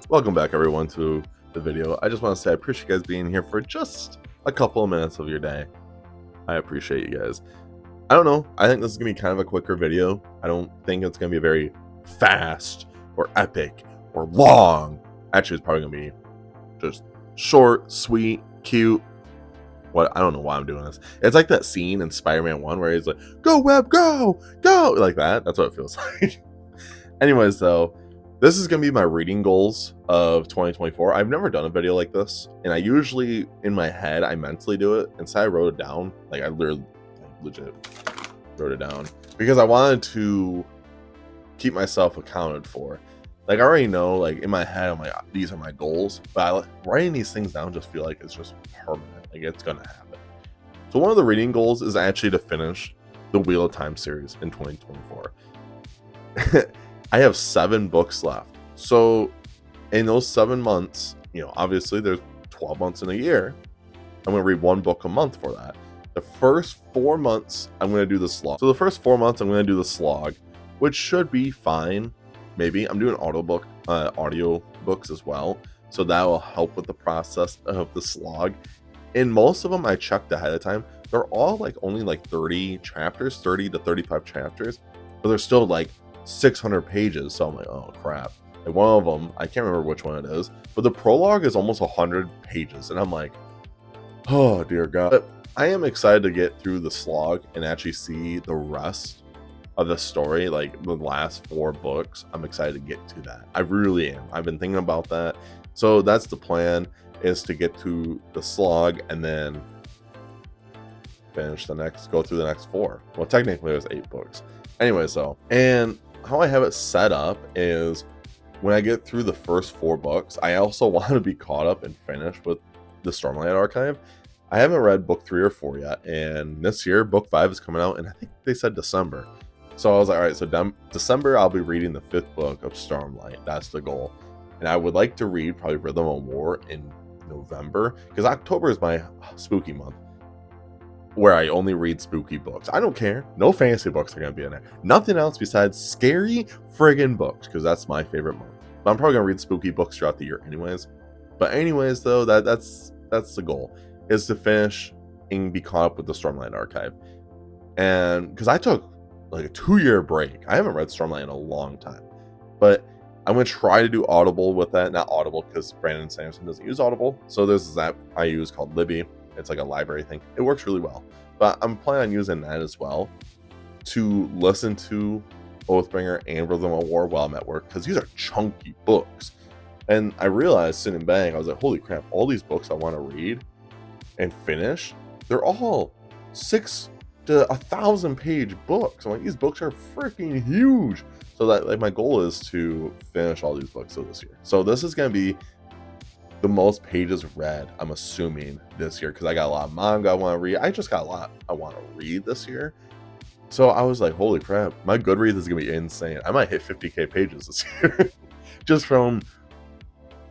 Welcome back, everyone, to the video. I just want to say I appreciate you guys being here for just a couple of minutes of your day. I appreciate you guys. I don't know. I think this is going to be kind of a quicker video. I don't think it's going to be very fast or epic or long. Actually, it's probably going to be just short, sweet, cute. What? I don't know why I'm doing this. It's like that scene in Spider-Man 1 where he's like, "Go, Web, go, go!" Like that. That's what it feels like. Anyways, though, this is going to be my reading goals of 2024. I've never done a video like this, and I usually, in my head, I mentally do it. Instead, I wrote it down. Like, I literally, legit wrote it down because I wanted to keep myself accounted for. Like, I already know, like, in my head, I'm like, these are my goals, but writing these things down just feel like it's just permanent. Like, it's going to happen. So one of the reading goals is actually to finish the Wheel of Time series in 2024. I have 7 books left. So in those 7 months, obviously there's 12 months in a year. I'm going to read 1 book a month for that. The first 4 months, I'm going to do the slog. So the first 4 months, I'm going to do the slog, which should be fine. Maybe I'm doing audio books as well. So that will help with the process of the slog. And most of them I checked ahead of time. They're all only 30 chapters, 30 to 35 chapters, but they're still 600 pages. So I'm like, oh crap. Like one of them, I can't remember which one it is, but the prologue is almost 100 pages. And I'm like, oh dear God. But I am excited to get through the slog and actually see the rest of the story, like the last 4 books. I'm excited to get to that. I really am. I've been thinking about that. So that's the plan, is to get to the slog and then go through the next 4. Well, technically there's 8 books. Anyways, though, and how I have it set up is when I get through the first 4 books, I also want to be caught up and finished with the Stormlight Archive. I haven't read book 3 or 4 yet, and this year book 5 is coming out, and I think they said December. So I was like, all right, so December I'll be reading the 5th book of Stormlight. That's the goal. And I would like to read probably Rhythm of War in November, because October is my spooky month, where I only read spooky books. I don't care. No fantasy books are going to be in there. Nothing else besides scary friggin' books, because that's my favorite month. But I'm probably going to read spooky books throughout the year anyways. But anyways, though, that's the goal, is to finish and be caught up with the Stormlight Archive. And because I took a 2-year break. I haven't read Stormlight in a long time. But I'm going to try to do Audible with that. Not Audible, because Brandon Sanderson doesn't use Audible. So there's this app I use called Libby. It's like a library thing. It works really well. But I'm planning on using that as well to listen to Oathbringer and Rhythm of War while I'm at work, because these are chunky books. And I realized sitting back, I was like, holy crap, all these books I want to read and finish, they're all 6 to 1,000 page books. I'm like, these books are freaking huge. So that my goal is to finish all these books this year. So this is going to be the most pages read, I'm assuming, this year, because I got a lot of manga I want to read. I just got a lot I want to read this year. So I was like, holy crap, my Goodreads is going to be insane. I might hit 50k pages this year just from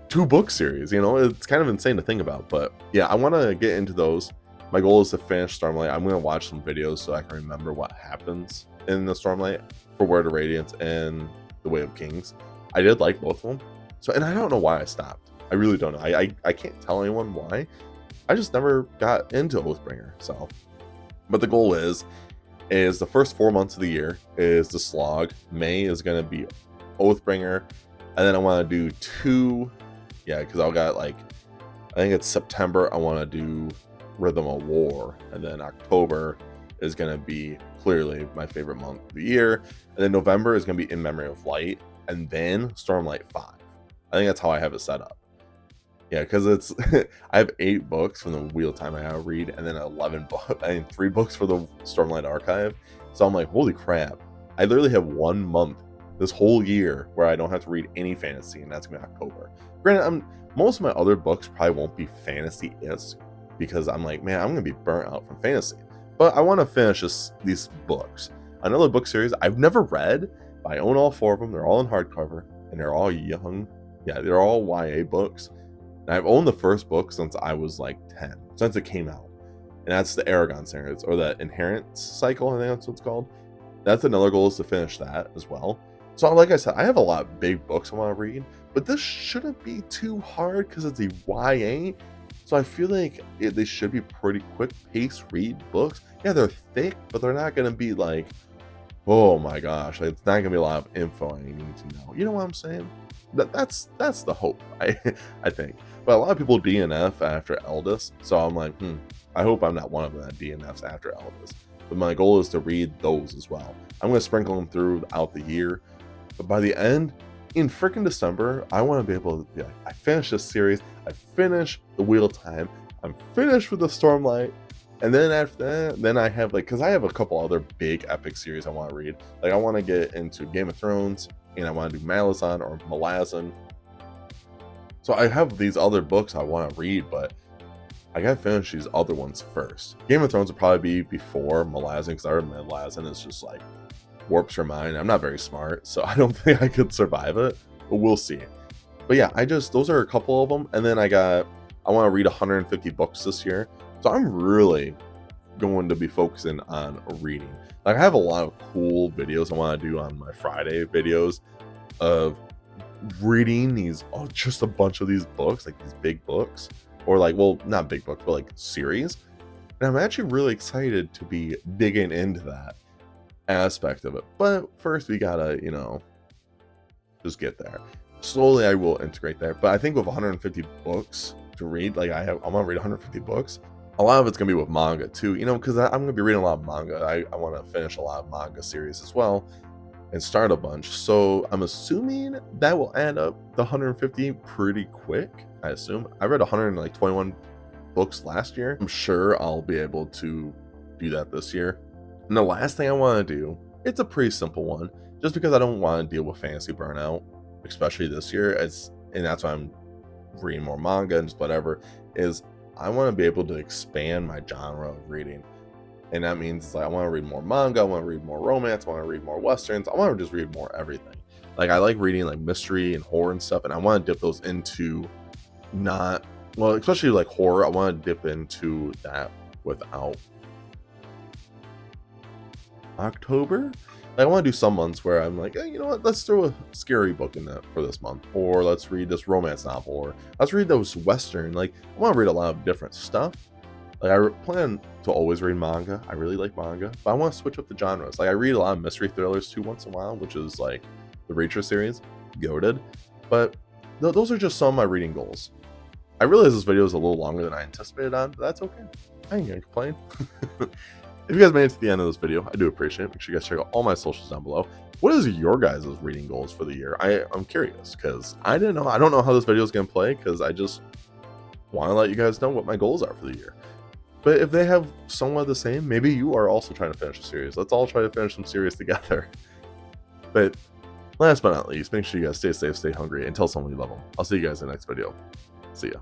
2 book series. It's kind of insane to think about. But yeah, I want to get into those. My goal is to finish Stormlight. I'm going to watch some videos so I can remember what happens in the Stormlight for Word of Radiance and The Way of Kings. I did like both of them. And I don't know why I stopped. I really don't know. I can't tell anyone why. I just never got into Oathbringer. So, but the goal is the first 4 months of the year is the slog. May is going to be Oathbringer. And then I want to do 2, because I've got I think it's September, I want to do Rhythm of War, and then October is going to be clearly my favorite month of the year, and then November is going to be In Memory of Light, and then Stormlight 5. I think that's how I have it set up. Because it's I have 8 books from the Wheel of Time I gotta read, and then 3 books for the Stormlight Archive. So I'm like, holy crap, I literally have 1 month this whole year where I don't have to read any fantasy, and that's gonna be October. Granted, most of my other books probably won't be fantasy-esque, because I'm like, man, I'm gonna be burnt out from fantasy. But I want to finish these books. Another book series I've never read, but I own all 4 of them. They're all in hardcover, and they're all young. They're all YA books. And I've owned the first book since I was 10, since it came out. And that's the Aragon series, or the Inherent Cycle, I think that's what it's called. That's another goal, is to finish that as well. So like I said, I have a lot of big books I want to read, But this shouldn't be too hard because it's a YA. So I feel like they should be pretty quick pace read books. Yeah, they're thick, but they're not going to be like, oh my gosh, like, it's not going to be a lot of info I need to know. You know what I'm saying? That's the hope, I think. But a lot of people DNF after Eldest, so I'm like, I hope I'm not one of them that DNFs after Eldest. But my goal is to read those as well. I'm going to sprinkle them throughout the year. But by the end, in freaking December, I want to be able to be like, I finished this series, I finished the Wheel of Time, I'm finished with the Stormlight, and then after that, then I have like, because I have a couple other big epic series I want to read. Like I want to get into Game of Thrones, and I want to do Malazan or Malazan. So I have these other books I want to read, but I gotta finish these other ones first. Game of Thrones will probably be before Malazan, because I heard Malazan is just like warps your mind. I'm not very smart, so I don't think I could survive it, but we'll see. But yeah, those are a couple of them, and then I want to read 150 books this year, so I'm really going to be focusing on reading. Like I have a lot of cool videos I want to do on my Friday videos of reading just a bunch of these books, like these big books, or like, well, not big books, but like series. And I'm actually really excited to be digging into that aspect of it. But first we gotta, just get there. Slowly I will integrate there. But I think with 150 books to read, like I'm gonna read 150 books. A lot of it's gonna be with manga too, because I'm gonna be reading a lot of manga. I want to finish a lot of manga series as well and start a bunch. So I'm assuming that will add up the 150 pretty quick. I assume I read 121 books last year. I'm sure I'll be able to do that this year. And the last thing I want to do, it's a pretty simple one, just because I don't want to deal with fantasy burnout, especially this year. And that's why I'm reading more manga and just whatever, is I want to be able to expand my genre of reading. And that means it's like I want to read more manga, I want to read more romance, I want to read more westerns, I want to just read more everything. Like I like reading like mystery and horror and stuff, and I want to dip those into especially like horror. I want to dip into that without October. Like, I want to do some months where I'm like, hey, you know what, let's throw a scary book in that for this month, or let's read this romance novel, or let's read those western. Like I want to read a lot of different stuff. Like I plan to always read manga. I really like manga, but I want to switch up the genres. Like I read a lot of mystery thrillers too once in a while, which is like the Reacher series, goated. But those are just some of my reading goals. I realize this video is a little longer than I anticipated on, but that's okay. I ain't gonna complain. If you guys made it to the end of this video, I do appreciate it. Make sure you guys check out all my socials down below. What is your guys' reading goals for the year? I'm curious, because I didn't know. I don't know how this video is gonna play, because I just want to let you guys know what my goals are for the year. But if they have somewhat the same, maybe you are also trying to finish a series. Let's all try to finish some series together. But last but not least, make sure you guys stay safe, stay hungry, and tell someone you love them. I'll see you guys in the next video. See ya.